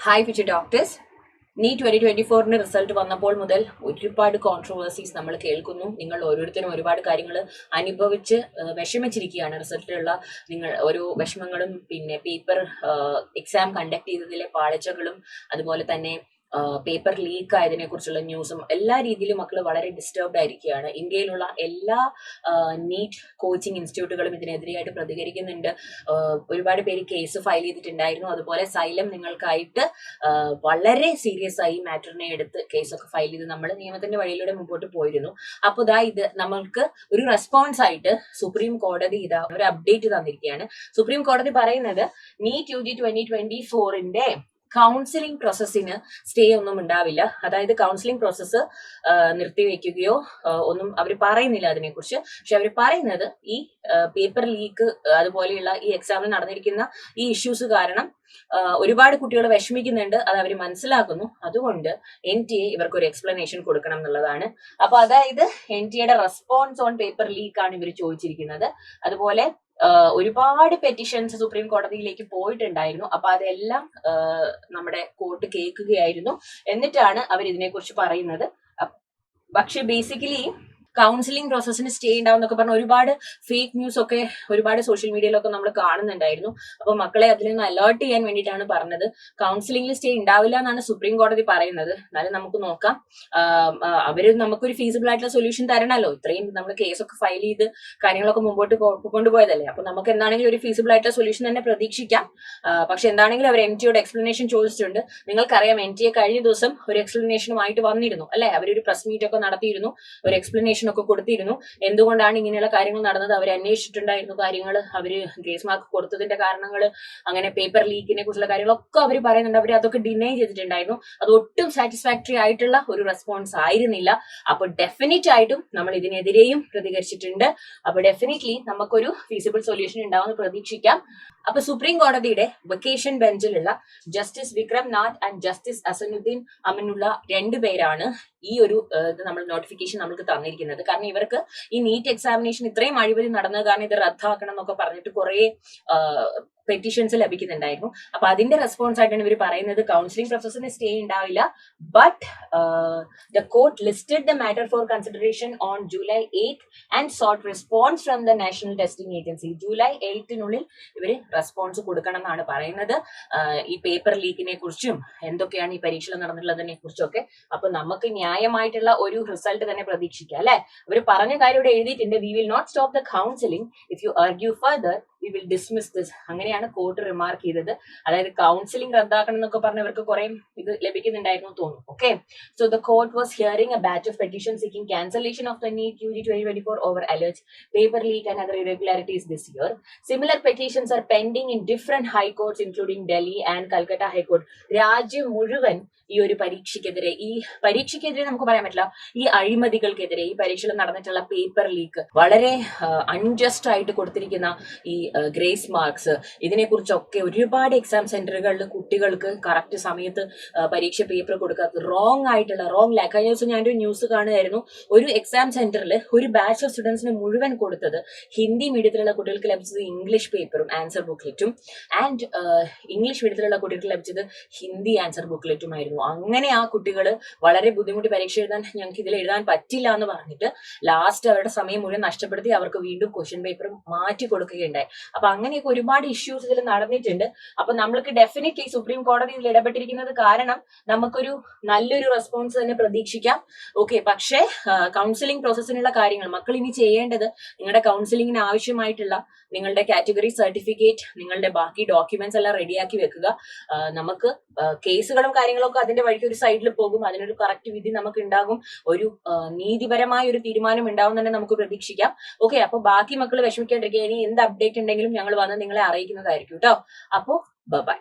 Hi future doctors. NEET 2024 result വന്നപ്പോൾ മുതൽ ഒരുപാട് കോൺട്രവേഴ്സീസ് നമ്മൾ കേൾക്കുന്നു. നിങ്ങൾ ഓരോരുത്തരും ഒരുപാട് കാര്യങ്ങൾ അനുഭവിച്ച് വിഷമിച്ചിരിക്കുകയാണ്. റിസൾട്ടിലുള്ള നിങ്ങൾ ഓരോ വിഷമങ്ങളും, പിന്നെ പേപ്പർ എക്സാം കണ്ടക്ട് ചെയ്തതിലെ പാളിച്ചകളും, അതുപോലെ തന്നെ പേപ്പർ ലീക്ക് ആയതിനെ കുറിച്ചുള്ള ന്യൂസും എല്ലാ രീതിയിലും മക്കൾ വളരെ ഡിസ്റ്റർബ്ഡ് ആയിരിക്കുകയാണ്. ഇന്ത്യയിലുള്ള എല്ലാ നീറ്റ് കോച്ചിങ് ഇൻസ്റ്റിറ്റ്യൂട്ടുകളും ഇതിനെതിരെയായിട്ട് പ്രതികരിക്കുന്നുണ്ട്. ഒരുപാട് പേര് കേസ് ഫയൽ ചെയ്തിട്ടുണ്ടായിരുന്നു. അതുപോലെ സൈലം നിങ്ങൾക്കായിട്ട് വളരെ സീരിയസ് ആയി മാറ്ററിനെ എടുത്ത് കേസൊക്കെ ഫയൽ ചെയ്ത് നമ്മൾ നിയമത്തിന്റെ വഴിയിലൂടെ മുമ്പോട്ട് പോയിരുന്നു. അപ്പോൾ ഇത് നമ്മൾക്ക് ഒരു റെസ്പോൺസ് ആയിട്ട് സുപ്രീം കോടതി ഒരു അപ്ഡേറ്റ് തന്നിരിക്കുകയാണ്. സുപ്രീം കോടതി പറയുന്നത് നീറ്റ് UG 2024 കൗൺസിലിംഗ് പ്രോസസ്സിന് സ്റ്റേ ഒന്നും ഉണ്ടാവില്ല. അതായത് കൗൺസിലിംഗ് പ്രോസസ്സ് നിർത്തിവെക്കുകയോ ഒന്നും അവർ പറയുന്നില്ല അതിനെക്കുറിച്ച്. പക്ഷെ അവർ പറയുന്നത് ഈ പേപ്പർ ലീക്ക് അതുപോലെയുള്ള ഈ എക്സാമിൽ നടന്നിരിക്കുന്ന ഈ ഇഷ്യൂസ് കാരണം ഒരുപാട് കുട്ടികൾ വിഷമിക്കുന്നുണ്ട്. അത് അവർ മനസ്സിലാക്കുന്നു. അതുകൊണ്ട് NTA ഇവർക്ക് ഒരു എക്സ്പ്ലനേഷൻ കൊടുക്കണം എന്നുള്ളതാണ്. അപ്പൊ അതായത് NTA response on paper leak ആണ് ഇവർ ചോദിച്ചിരിക്കുന്നത്. അതുപോലെ ഒരുപാട് പെറ്റീഷൻസ് സുപ്രീം കോടതിയിലേക്ക് പോയിട്ടുണ്ടായിരുന്നു. അപ്പൊ അതെല്ലാം നമ്മുടെ കോർട്ട് കേൾക്കുകയായിരുന്നു. എന്നിട്ടാണ് അവർ ഇതിനെക്കുറിച്ച് പറയുന്നത്. പക്ഷെ ബേസിക്കലി കൗൺസിലിംഗ് പ്രോസസ്സിന് സ്റ്റേ ഉണ്ടാവും എന്നൊക്കെ പറഞ്ഞ ഒരുപാട് ഫേക്ക് ന്യൂസ് ഒക്കെ ഒരുപാട് സോഷ്യൽ മീഡിയയിലൊക്കെ നമ്മൾ കാണുന്നുണ്ടായിരുന്നു. അപ്പൊ മക്കളെ അതിൽ നിന്ന് അലേർട്ട് ചെയ്യാൻ വേണ്ടിയിട്ടാണ് പറഞ്ഞത്. കൗൺസിലിംഗിൽ സ്റ്റേ ഉണ്ടാവില്ല എന്നാണ് സുപ്രീം കോടതി പറയുന്നത്. എന്നാലും നമുക്ക് നോക്കാം. അവര് നമുക്കൊരു ഫീസിബിൾ ആയിട്ടുള്ള സൊല്യൂഷൻ തരണമല്ലോ. ഇത്രയും നമ്മൾ കേസൊക്കെ ഫയൽ ചെയ്ത് കാര്യങ്ങളൊക്കെ മുമ്പോട്ട് കൊണ്ടുപോയതല്ലേ. അപ്പൊ നമുക്ക് എന്താണെങ്കിലും ഒരു ഫീസിബിൾ ആയിട്ടുള്ള സൊല്യൂഷൻ തന്നെ പ്രതീക്ഷിക്കാം. പക്ഷെ എന്താണെങ്കിലും അവർ NTA എക്സ്പ്ലനേഷൻ ചോദിച്ചിട്ടുണ്ട്. നിങ്ങൾക്കറിയാം NTA കഴിഞ്ഞ ദിവസം ഒരു എക്സ്പ്ലനേഷനുമായിട്ട് വന്നിരുന്നു അല്ലെ. അവരൊരു പ്രസ് മീറ്റ് ഒക്കെ നടത്തിയിരുന്നു, ഒരു എക്സ്പ്ലനേഷൻ ഒക്കെ കൊടുത്തിരുന്നു. എന്തുകൊണ്ടാണ് ഇങ്ങനെയുള്ള കാര്യങ്ങൾ നടന്നത് അവർ അന്വേഷിച്ചിട്ടുണ്ടായിരുന്നു. കാര്യങ്ങൾ അവര് ഗ്രേസ് മാർക്ക് കൊടുത്തതിന്റെ കാരണങ്ങൾ, അങ്ങനെ പേപ്പർ ലീക്കിനെ കുറിച്ചുള്ള കാര്യങ്ങളൊക്കെ അവർ പറയുന്നുണ്ട്. അവർ അതൊക്കെ ഡിനൈ ചെയ്തിട്ടുണ്ടായിരുന്നു. അത് ഒട്ടും സാറ്റിസ്ഫാക്ടറി ആയിട്ടുള്ള ഒരു റെസ്പോൺസ് ആയിരുന്നില്ല. അപ്പൊ ഡെഫിനറ്റ് ആയിട്ടും നമ്മൾ ഇതിനെതിരെയും പ്രതികരിച്ചിട്ടുണ്ട്. അപ്പൊ ഡെഫിനറ്റ്ലി നമുക്കൊരു ഫീസിബിൾ സൊല്യൂഷൻ ഉണ്ടാവുമെന്ന് പ്രതീക്ഷിക്കാം. അപ്പൊ സുപ്രീം കോടതിയുടെ വെക്കേഷൻ ബെഞ്ചിലുള്ള justice Vikram Nath and justice Ahsanuddin Amanullah രണ്ടുപേരാണ് ഈ ഒരു നമ്മൾ നോട്ടിഫിക്കേഷൻ നമുക്ക് തന്നിരിക്കുന്നത്. കാരണം ഇവർക്ക് ഈ നീറ്റ് എക്സാമിനേഷൻ ഇത്രയും അഴിമതി നടന്നത് കാരണം ഇത് റദ്ദാക്കണം എന്നൊക്കെ പറഞ്ഞിട്ട് കുറെ പെറ്റീഷൻസ് ലഭിക്കുന്നുണ്ടായിരുന്നു. അപ്പൊ അതിന്റെ റെസ്പോൺസ് ആയിട്ടാണ് ഇവർ പറയുന്നത് കൗൺസിലിംഗ് പ്രോസസ്സിന് സ്റ്റേ ഉണ്ടാവില്ല. But the court listed the matter for consideration on July 8 and sought response from the National Testing Agency. July 8 ഇവര് റെസ്പോൺസ് കൊടുക്കണം എന്നാണ് പറയുന്നത്. ഈ പേപ്പർ ലീക്കിനെ കുറിച്ചും എന്തൊക്കെയാണ് ഈ പരീക്ഷയിൽ നടന്നിട്ടുള്ളതിനെ കുറിച്ചൊക്കെ. അപ്പൊ നമുക്ക് ന്യായമായിട്ടുള്ള ഒരു റിസൾട്ട് തന്നെ പ്രതീക്ഷിക്കാം അല്ലെ. അവർ പറഞ്ഞ കാര്യം ഇവിടെ എഴുതിയിട്ടുണ്ട്. We will not stop the counselling if you argue further we will dismiss this. അങ്ങനെയാണ് കോർട്ട് റിമാർക്ക് ചെയ്തത്. അതായത് കൗൺസിലിംഗ് റദ്ദാക്കണം എന്നൊക്കെ പറഞ്ഞവർക്ക് കുറെ ഇത് ലഭിക്കുന്നുണ്ടായിരുന്നു തോന്നുന്നു. Okay, so the court was hearing A batch of petition seeking cancellation of the NEET UG 2024 over alleged paper leak and other irregularities this year. Similar petitions are pending in different high courts including Delhi and Calcutta High Court. രാജ്യം മുഴുവൻ ഈ ഒരു പരീക്ഷയ്ക്കെതിരെ നമുക്ക് പറയാൻ പറ്റില്ല, ഈ അഴിമതികൾക്കെതിരെ, ഈ പരീക്ഷയിൽ നടന്നിട്ടുള്ള പേപ്പർ ലീക്ക്, വളരെ അൺജസ്റ്റ് ആയിട്ട് കൊടുത്തിരിക്കുന്ന ഈ ഗ്രേസ് മാർക്സ്, ഇതിനെക്കുറിച്ചൊക്കെ ഒരുപാട് എക്സാം സെന്ററുകളിൽ കുട്ടികൾക്ക് കറക്റ്റ് സമയത്ത് പരീക്ഷ പേപ്പർ കൊടുക്കാത്ത റോങ് ലാക്ക്. കഴിഞ്ഞ ദിവസം ഞാനൊരു ന്യൂസ് കാണുമായിരുന്നു. ഒരു എക്സാം സെന്ററിൽ ഒരു ബാച്ച് ഓഫ് സ്റ്റുഡൻസിന് മുഴുവൻ കൊടുത്തത് ഹിന്ദി മീഡിയത്തിലുള്ള കുട്ടികൾക്ക് ലഭിച്ചത് ഇംഗ്ലീഷ് പേപ്പറും ആൻസർ ബുക്ക്ലെറ്റും, ആൻഡ് ഇംഗ്ലീഷ് മീഡിയത്തിലുള്ള കുട്ടികൾക്ക് ലഭിച്ചത് ഹിന്ദി ആൻസർ ബുക്ക്ലെറ്റും ആയിരുന്നു. അങ്ങനെ ആ കുട്ടികൾ വളരെ ബുദ്ധിമുട്ടി പരീക്ഷ എഴുതാൻ, ഞങ്ങൾക്ക് ഇതിൽ എഴുതാൻ പറ്റില്ല എന്ന് പറഞ്ഞിട്ട് ലാസ്റ്റ് അവരുടെ സമയം മുഴുവൻ നഷ്ടപ്പെടുത്തി അവർക്ക് വീണ്ടും ക്വസ്റ്റ്യൻ പേപ്പർ മാറ്റി കൊടുക്കുകയുണ്ടായി. അപ്പൊ അങ്ങനെയൊക്കെ ഒരുപാട് ഇഷ്യൂസ് ഇതിൽ നടന്നിട്ടുണ്ട്. അപ്പൊ നമ്മൾക്ക് ഡെഫിനറ്റ്ലി സുപ്രീം കോടതി ഇതിൽ ഇടപെട്ടിരിക്കുന്നത് കാരണം നമുക്കൊരു നല്ലൊരു റെസ്പോൺസ് തന്നെ പ്രതീക്ഷിക്കാം. ഓക്കെ, പക്ഷേ കൗൺസിലിംഗ് പ്രോസസ്സിനുള്ള കാര്യങ്ങൾ മക്കൾ ഇനി ചെയ്യേണ്ടത്, നിങ്ങളുടെ കൗൺസിലിംഗിന് ആവശ്യമായിട്ടുള്ള നിങ്ങളുടെ കാറ്റഗറി സർട്ടിഫിക്കറ്റ്, നിങ്ങളുടെ ബാക്കി ഡോക്യുമെന്റ്സ് എല്ലാം റെഡിയാക്കി വെക്കുക. നമുക്ക് കേസുകളും കാര്യങ്ങളൊക്കെ അതിന്റെ വഴിക്ക് ഒരു സൈഡിൽ പോകും. അതിനൊരു കറക്റ്റ് വിധി നമുക്ക് ഉണ്ടാകും. ഒരു നീതിപരമായ ഒരു തീരുമാനം ഉണ്ടാവും തന്നെ നമുക്ക് പ്രതീക്ഷിക്കാം. ഓക്കെ, അപ്പൊ ബാക്കി മക്കൾ വിഷമിക്കാണ്ടിരിക്കുക. ഇനി എന്ത് അപ്ഡേറ്റ് ഉണ്ടെങ്കിലും ഞങ്ങൾ വന്ന് നിങ്ങളെ അറിയിക്കുന്നതായിരിക്കും കേട്ടോ. അപ്പോ ബൈ.